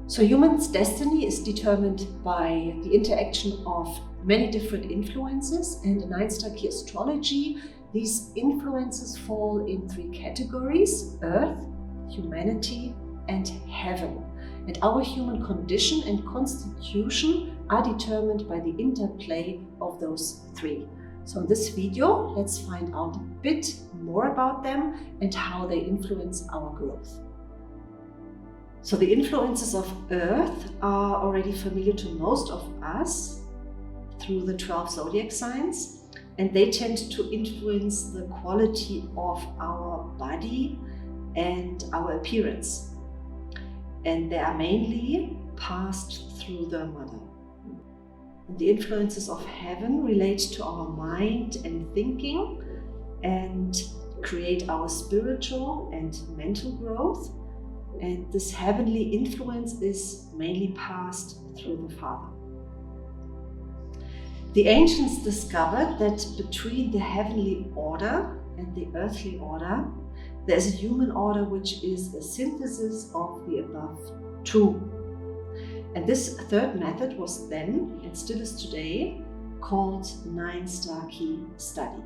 So humans' destiny is determined by the interaction of many different influences, and in Star Ki Astrology, these influences fall in three categories: Earth, humanity, and heaven. And our human condition and constitution are determined by the interplay of those three. So in this video, let's find out a bit more about them and how they influence our growth. So the influences of Earth are already familiar to most of us through the 12 zodiac signs, and they tend to influence the quality of our body and our appearance. And they are mainly passed through the mother. And the influences of heaven relate to our mind and thinking and create our spiritual and mental growth. And this heavenly influence is mainly passed through the father. The ancients discovered that between the heavenly order and the earthly order, there is a human order which is a synthesis of the above two. And this third method was then, and still is today, called Star Ki study.